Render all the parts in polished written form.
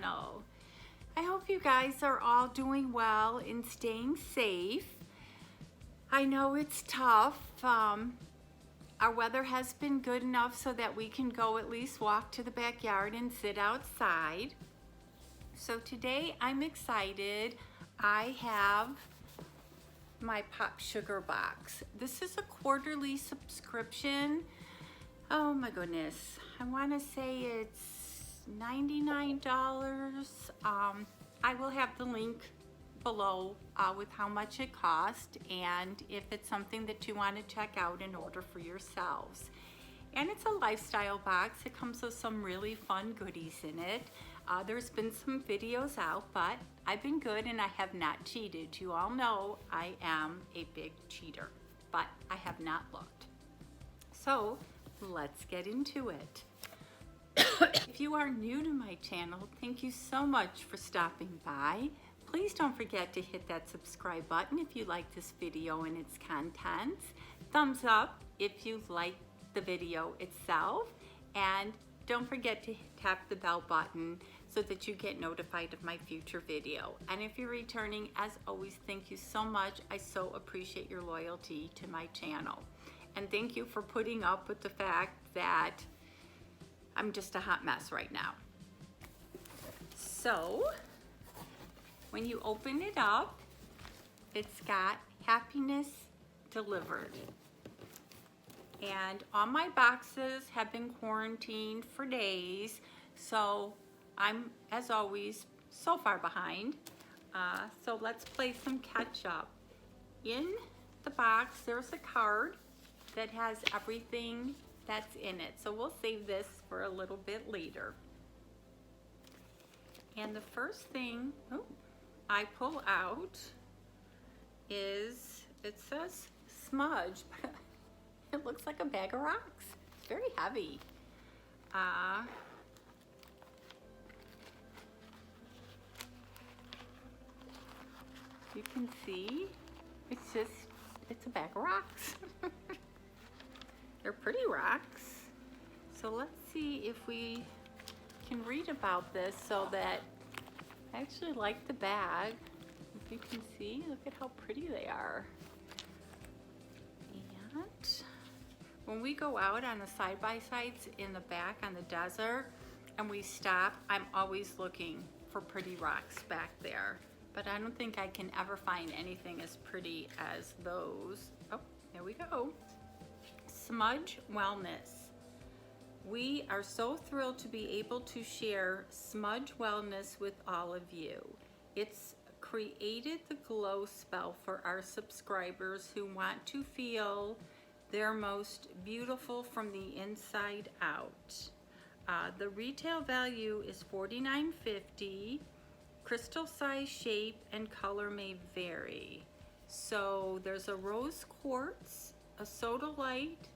channel. I hope you guys are all doing well and staying safe. I know it's tough. Our weather has been good enough so that we can go at least walk to the backyard and sit outside. So today I'm excited. I have my Popsugar box. This is a quarterly subscription. Oh my goodness. I want to say it's $99. I will have the link below with how much it cost and if it's something that you want to check out and order for yourselves. And it's a lifestyle box. It comes with some really fun goodies in it. There's been some videos out, but I've been good and I have not cheated. You all know I am a big cheater, but I have not looked. So let's get into it. If you are new to my channel, thank you so much for stopping by. Please don't forget to hit that subscribe button if you like this video and its contents. Thumbs up if you like the video itself, and don't forget to tap the bell button so that you get notified of my future video. And if you're returning, as always, thank you so much. I so appreciate your loyalty to my channel. And thank you for putting up with the fact that I'm just a hot mess right now. So, when you open it up, it's got happiness delivered. And all my boxes have been quarantined for days, so I'm, as always, so far behind. So let's play some catch up. In the box, there's a card that has everything that's in it. So we'll save this for a little bit later. And the first thing I pull out is, it says smudge. It looks like a bag of rocks. It's very heavy. You can see, it's a bag of rocks. They're pretty rocks. So let's see if we can read about this so that I actually like the bag. If you can see, look at how pretty they are. And when we go out on the side-by-sides in the back on the desert and we stop, I'm always looking for pretty rocks back there. But I don't think I can ever find anything as pretty as those. Oh, there we go. Smudge Wellness. We are so thrilled to be able to share Smudge Wellness with all of you. It's created the glow spell for our subscribers who want to feel their most beautiful from the inside out. The retail value is $49.50. Crystal size, shape, and color may vary. So there's a rose quartz, a sodalite,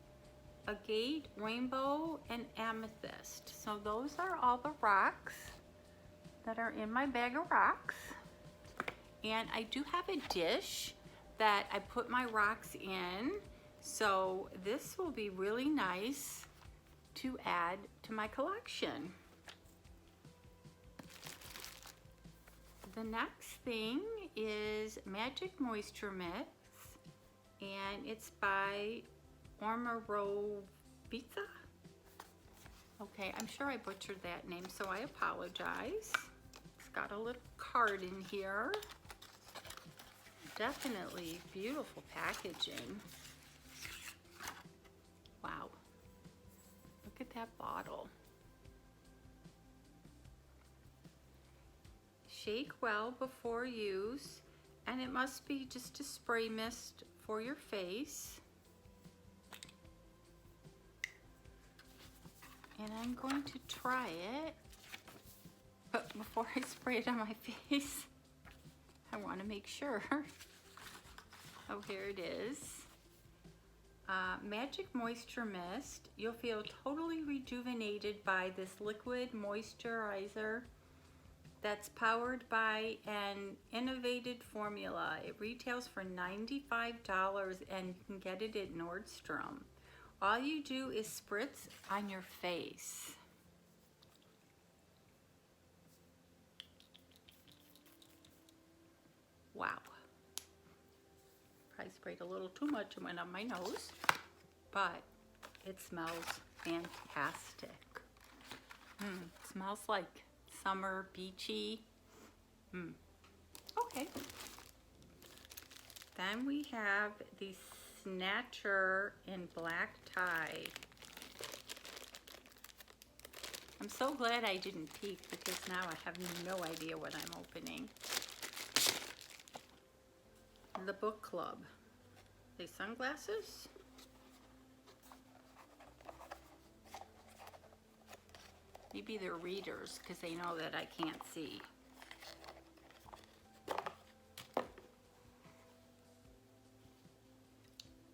agate, rainbow, and amethyst. So those are all the rocks that are in my bag of rocks. And I do have a dish that I put my rocks in. So this will be really nice to add to my collection. The next thing is Magic Moisture Mix, and it's by Pizza. Okay, I'm sure I butchered that name, so I apologize. It's got a little card in here. Definitely beautiful packaging. Wow, look at that bottle. Shake well before use, and it must be just a spray mist for your face. And I'm going to try it, but before I spray it on my face, I want to make sure. Oh, here it is. Magic Moisture Mist. You'll feel totally rejuvenated by this liquid moisturizer that's powered by an innovative formula. It retails for $95 and you can get it at Nordstrom. All you do is spritz on your face. Wow. Probably sprayed a little too much and went on my nose, but it smells fantastic. Smells like summer, beachy. Okay. Then we have the Snatcher in black tie. I'm so glad I didn't peek because now I have no idea what I'm opening. The Book Club. They sunglasses? Maybe they're readers because they know that I can't see.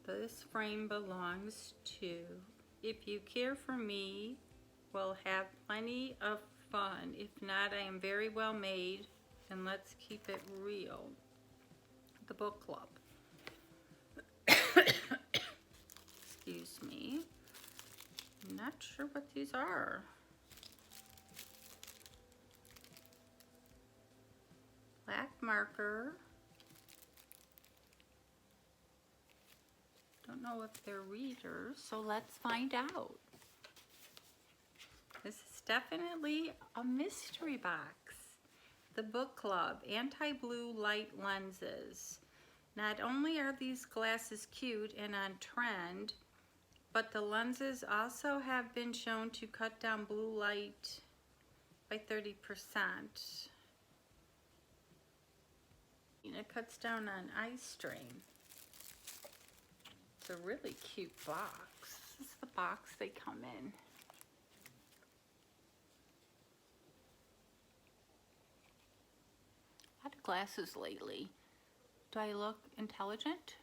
This frame belongs to If You Care For Me, We'll Have Plenty of Fun. If not, I Am Very Well Made, and Let's Keep It Real. The Book Club. Excuse me. I'm not sure what these are. Black marker. Don't know if they're readers, so let's find out. This is definitely a mystery box. The Book Club, anti-blue light lenses. Not only are these glasses cute and on trend, but the lenses also have been shown to cut down blue light by 30%. And it cuts down on eye strain. It's a really cute box. This is the box they come in. A lot of glasses lately. Do I look intelligent?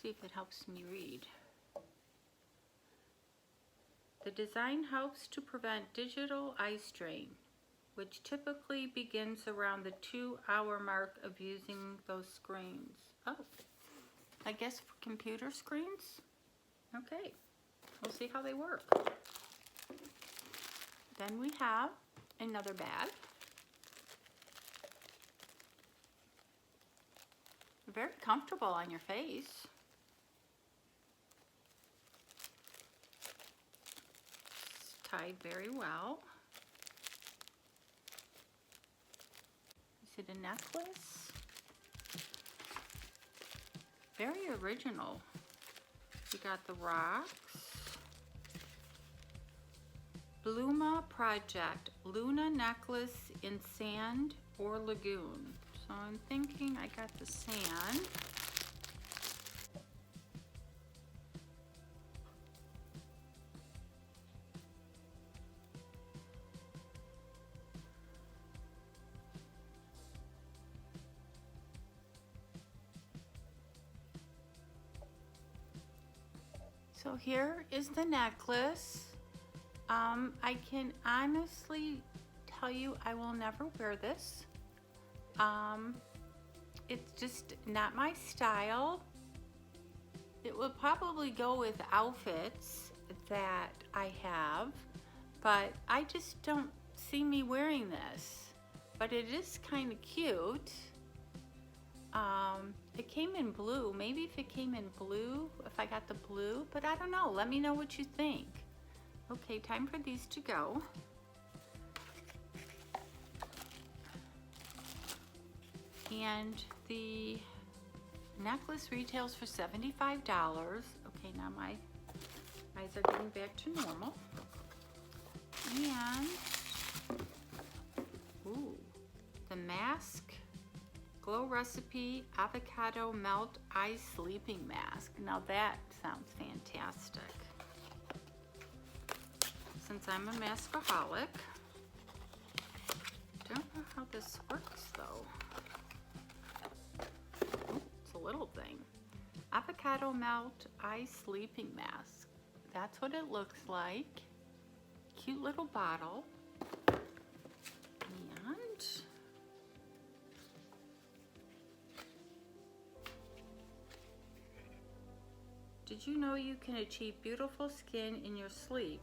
See if it helps me read. The design helps to prevent digital eye strain, which typically begins around the 2-hour mark of using those screens. Oh, I guess for computer screens? Okay, we'll see how they work. Then we have another bag. Very comfortable on your face. It's tied very well. Is it a necklace? Very original. We got the rocks. Bluma Project, Luna necklace in sand or lagoon. So I'm thinking I got the sand. So here is the necklace. I can honestly tell you I will never wear this. It's just not my style. It would probably go with outfits that I have, but I just don't see me wearing this. But it is kind of cute. It came in blue. Maybe if it came in blue, if I got the blue, but I don't know. Let me know what you think. Okay, time for these to go. And the necklace retails for $75. Okay, now my eyes are getting back to normal. And, ooh, the Mask Glow Recipe Avocado Melt Eye Sleeping Mask. Now that sounds fantastic. Since I'm a maskaholic, don't know how this works though. It's a little thing. Avocado Melt Eye Sleeping Mask. That's what it looks like. Cute little bottle. And did you know you can achieve beautiful skin in your sleep?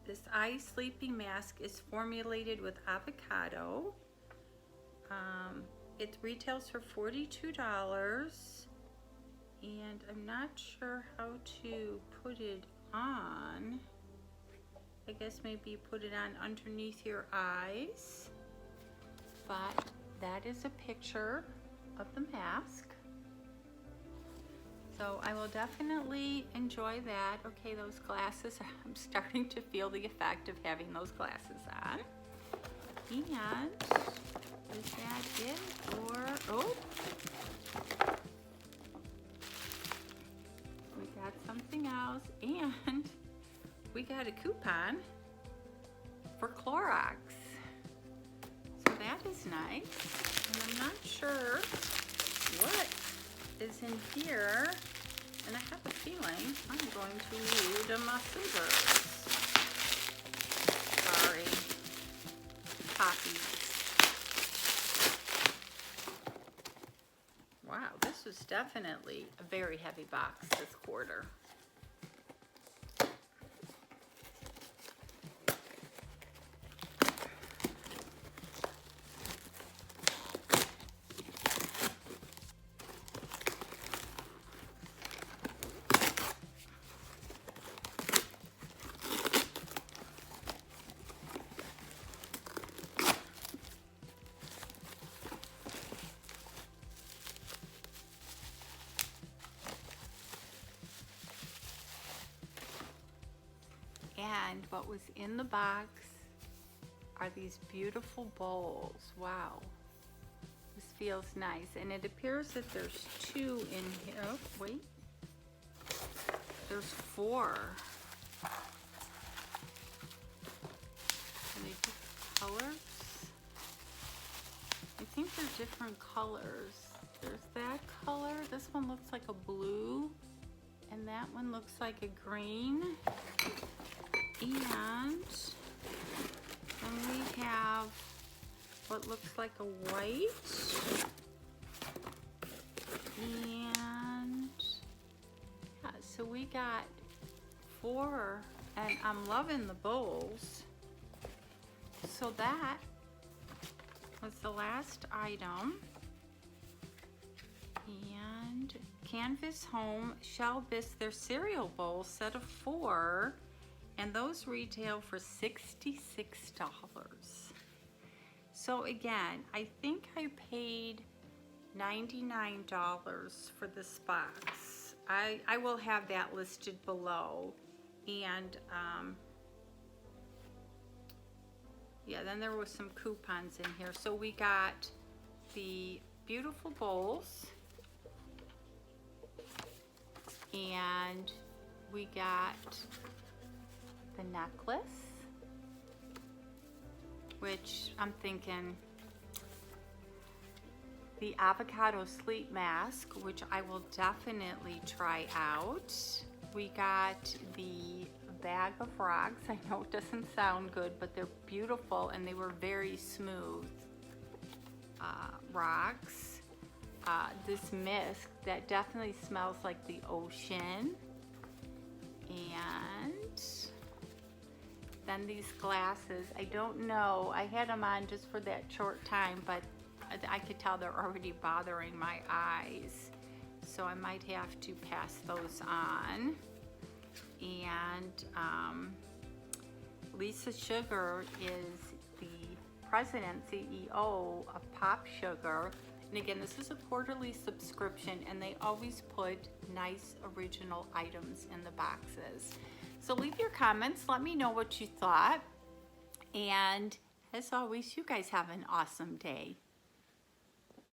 This eye sleeping mask is formulated with avocado, It retails for $42, and I'm not sure how to put it on. I guess maybe you put it on underneath your eyes, but that is a picture of the mask. So I will definitely enjoy that. Okay, those glasses, I'm starting to feel the effect of having those glasses on. And is that it? Or, oh, we got something else, and we got a coupon for Clorox. So that is nice. And I'm not sure what is in here, and I have a feeling I'm going to need my scissors. Sorry. Copies. Wow, this was definitely a very heavy box this quarter. And what was in the box are these beautiful bowls. Wow, this feels nice. And it appears that there's 2 in here. Oh, wait, there's 4. And they different colors. I think they're different colors. There's that color. This one looks like a blue, and that one looks like a green. And then we have what looks like a white. And yeah, so we got 4, and I'm loving the bowls. So that was the last item. And Canvas Home Shell Bisque, their cereal bowl, set of 4. And those retail for $66. So again, I think I paid $99 for this box. I will have that listed below. And yeah, then there was some coupons in here. So we got the beautiful bowls, and we got the necklace, which I'm thinking the avocado sleep mask, which I will definitely try out. We got the bag of rocks. I know it doesn't sound good, but they're beautiful, and they were very smooth rocks. This mist that definitely smells like the ocean. And then these glasses, I don't know, I had them on just for that short time, but I could tell they're already bothering my eyes, so I might have to pass those on. And Lisa Sugar is the president CEO of Popsugar, and again, this is a quarterly subscription, and they always put nice original items in the boxes. So leave your comments, let me know what you thought, and as always, you guys have an awesome day.